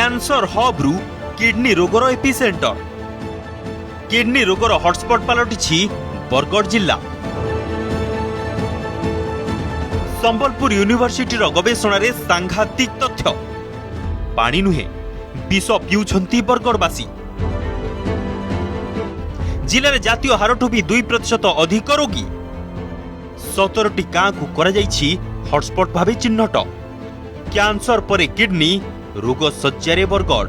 Cancer hub रु kidney रोगर epicentre kidney रोगर हॉटस्पॉट पलटि बरगढ़ जिला संबलपुर यूनिवर्सिटी गवेषण सांघातिक तथ्य पानी नुहे विष पिउछंती बरगढ़वासी जिले जातीय हारठू भी 2% अधिक रोगी 17टी गाँ को हॉटस्पॉट भाव चिन्हट कैंसर परे किडनी रोग सज्जारे बरगढ़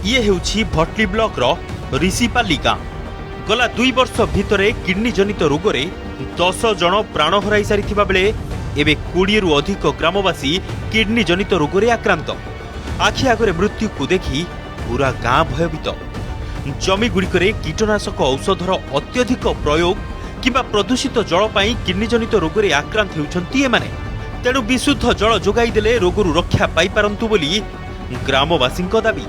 ये हेउछि भटली ब्लॉक ऋषिपाली गाँ गला 2 वर्ष भितर किडनी जनित रोगरे 10 जन प्राण हराई सारी बेले एवं 20 रु अधिक ग्रामवासी किडनी जनित रोगरे आक्रांत आखि आगरे मृत्यु को देखी पूरा गाँ भयभीत जमी गुड़िकरे कीटनाशक औषधर अत्यधिक प्रयोग किंबा प्रदूषित जल पाई किडनी जनित रोगरे आक्रांत होउछंती एमाने तेणु विशुद्ध जल जोगाई देले रोगरु रक्षा पाई पारंतु बोली ग्रामवासी दाबी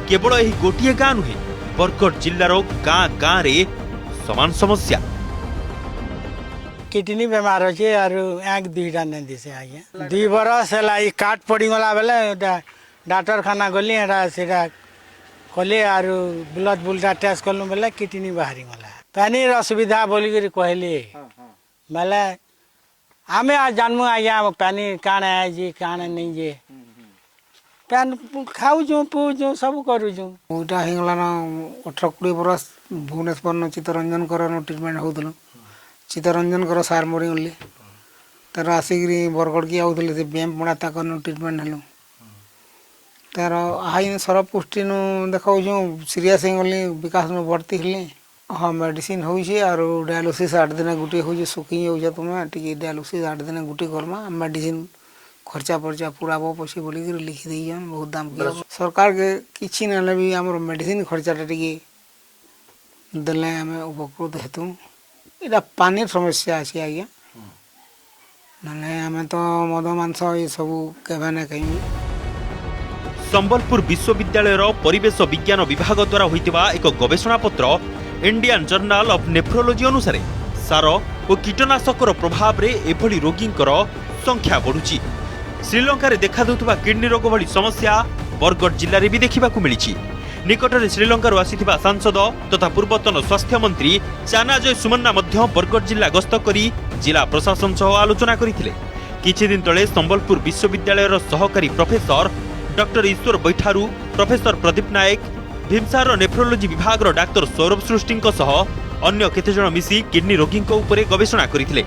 केवल एही गोटिए गाँ नुहे बरगढ़ जिल्लार गाँ गाँ रे समान समस्या किडनी बेमार अच्छे और एक दुईटा नहीं दिसे आज्ञा 2 बरस है काट पड़ी गला बेले डाक्टर खाना गली सेटा कले और ब्लड बुलटा टेस्ट कलु बेले किडनी बाहरी गला पानी असुविधा बोलिक कहली बेले आम आज जानमु आज्ञा पानी काण है काण नहीं जे पैन खाऊँ पीऊँ सब करूँ ओटा होगलान 18-20 बरस भुवनेश्वर चित्तरंजन कर ट्रिटमेंट होता चित्तरंजन कर सार मरीगले तार आसिक बरगढ़ की आउे से बेम पड़ा तक ट्रिटमेंट हेलु तार आई सरफ पुष्टि देखा सीरीयस होगली विकास में भर्ती हेले हाँ मेडिसिन होइए और डायलिसिस 8 दिन गुटे हो सुखी हो तुम्हें टी डायलिसिस 8 दिन गुटे करमा मेडिसिन खर्चा पर्चा पूरा पछे बोलिक लिखी दीजन बहुत दाम सरकार के किसी ना भी आम मेडिसिन खर्चाटा टी देले आम उपकृत हेतु यहाँ पानी समस्या अच्छे आज्ञा ना आम तो मद मांस ये सब केवे ना कहीं संबलपुर विश्वविद्यालय परिवेश विज्ञान विभाग द्वारा होइतिबा एक गवेषणा पत्र इंडियन जर्नल ऑफ नेफ्रोलॉजी अनुसार सार और कीटनाशकर प्रभाव रे एभली रोगींकर संख्या बढ़ुची श्रीलंका रे देखा देउतबा किडनी रोग भली समस्या बरगढ़ जिल्ला रे भी देखिबाकू मिलिछि निकटरे श्रीलंका आसिथिबा सांसद तथा पूर्वतन स्वास्थ्य मंत्री चानाजय सुमन्ना मध्य बरगढ़ जिला गस्त करी जिला प्रशासन सह आलोचना करथिले किछि दिन तळे संबलपुर विश्वविद्यालय सहकारी प्रोफेसर डॉक्टर ईश्वर बैठारू प्रोफेसर प्रदीप नायक भीमसार नेफ्रोलॉजी विभाग डाक्तर सौरभ सृष्टि सह अन्य केतेजण मिसी किडनी रोगी उपरे गवेषणा करथिले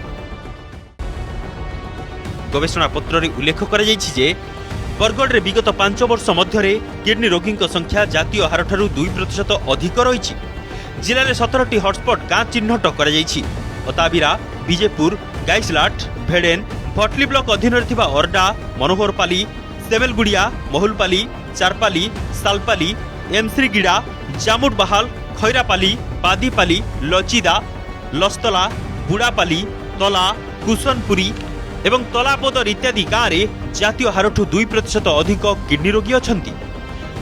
गवेषणा पत्र रे उल्लेख करा जायछि जे बरगढ़ रे विगत 5 वर्ष मध्य किडनी रोगी संख्या जातीय हार ठारू 2% अधिक रही जिले में 17टी हॉटस्पॉट गाँ चिन्हट करा जायछि अताबिरा विजेपुर गाइसलाट भेडेन भटली ब्लॉक अधीन अरडा मनोहरपाली सेमेलगुड़िया महुलपाली चारपाली सालपाली एमश्रीगिड़ा जामुटबाहाल खैरापाली पादीपाली लचिदा लस्तला बुड़ापाली तला कुशनपुरी एवं तलापदर इत्यादि गाँव में जातीय हारठू 2% अधिक किडनी रोगी अछंती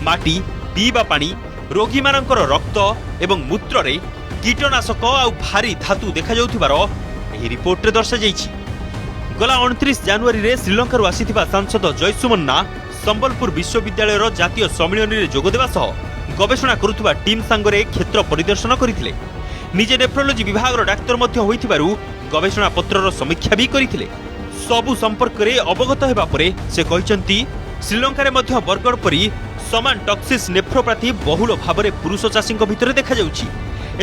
माटी पीवा पानी रोगी मानकर रक्त एवं मूत्र रे कीटनाशक आ भारी धातु देखा जाउथिबार एही रिपोर्ट रे दर्शा जाइछि गला 29 जनवरी रे श्रीलंका रू आसीथिबा सांसद जयसुमन्ना संबलपुर विश्वविद्यालय जातीय सम्मेलन में जोगदेवा सह गवेषणा करुवा टीम सांगरे क्षेत्र परिदर्शन करथिले निजे नेफ्रोलॉजी विभाग डाक्तर मध्य होइथिबारु गवेषणा पत्रर समीक्षा भी करथिले सबु संपर्क रे अवगत हेबा परे से कहिसंती श्रीलंका रे मध्य बरगढ़ परी समान टॉक्सिस नेफ्रोपैथी बहुल भाव में पुरुष चाषी भितर देखा जाउछि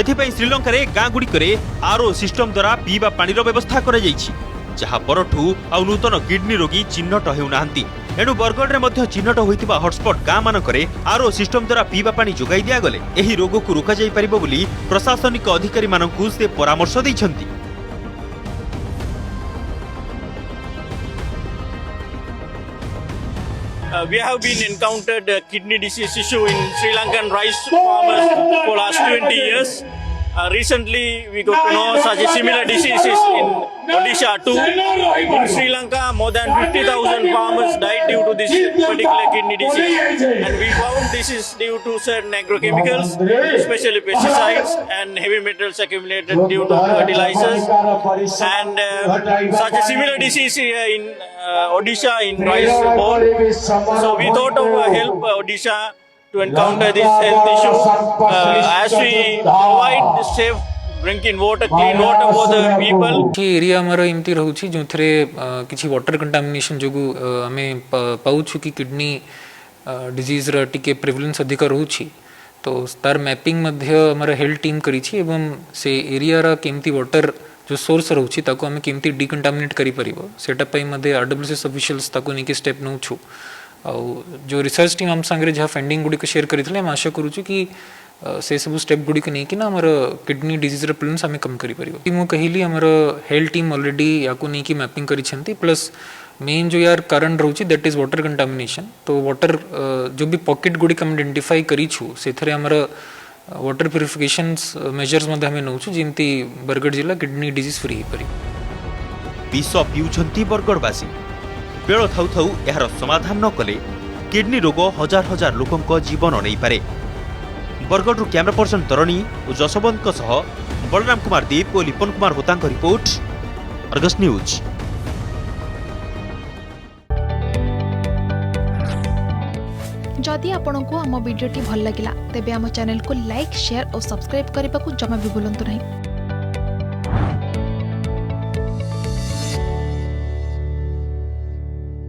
एथिपई श्रीलंका रे गाँ गुड़िकरे आरओ सिस्टम द्वारा पीवा पानी व्यवस्था करा जाइछि जहाँ परठू आ नूतन किडनी रोगी चिन्हट हेउनाहांती एणु बरगढ़ में चिन्हट होइतिबा हॉटस्पॉट गाँ मानकरे आरओ सिस्टम द्वारा पीवा पानी जोगाई दिया गले एही रोग को रोका जाई परिबो बोली प्रशासनिक अधिकारी मानकु से परामर्श दैछंती We have been encountered kidney disease issue in Sri Lankan rice farmers for last 20 years. Recently, we got to know such a similar diseases in Odisha too. In Sri Lanka, more than 50,000 farmers died due to this particular kidney disease. And we found this is due to certain agrochemicals, especially pesticides and heavy metals accumulated due to fertilizers. And such a similar disease here in Odisha in rice bowl. So we thought of help Odisha to encounter this health issue as we provide safe drinking water, clean water for the people. कि area हमारा एमती रोचे जो थे किसी water contamination जो आमे पाऊँ कि किडनी डिजीज टिके प्रिवलेंस अधिक रोची तो तार मैपिंग मध्य हमारा हेल्थ टीम करी एवं से एरिया रा केमती वाटर जो सोर्स रोची ताको आमे केमती डिकंटामिनेट करी परिबो सेटा पई मध्ये आरडब्ल्यूएस ऑफिशियल्स ताको निके स्टेप नौ छु जो रिसर्च टीम आम सांगे जहाँ फंडिंग गुड़ी शेयर करते आम आशा करूँ कि से सब स्टेप गुड़ी नहीं ना आमर किडनी डिजीज प्रिवलेंस आम कम कर कहली आमर हेल्थ टीम ऑलरेडी या नहीं मैपिंग करी प्लस मेन जो यार कारण रोचे दैट इज वाटर कंटामिनेशन तो वाटर जो भी पॉकेट गुड़ी आम आइडेंटिफाई करूँ से आमर वाटर प्यूरिफिकेशन मेजर्स आम नौ जमी बरगढ़ जिला किडनी डिजीज फ्री हो पार विष पिउछंती बरगढ़वासी बेल थाउ थाउ यार समाधान न कले किडनी रोग हजार हजार लोकों जीवन नहीं पारे। बरगढ़ कैमरा पर्सन तरणी और जसवंत बलराम कुमार दीप और लिपन कुमार होता रिपोर्ट अर्गस न्यूज। जदि आपंक आम भिडी भल लगा तेब आम चैनल को लाइक शेयर और सब्सक्राइब करने को जमा भी भूलु नहीं।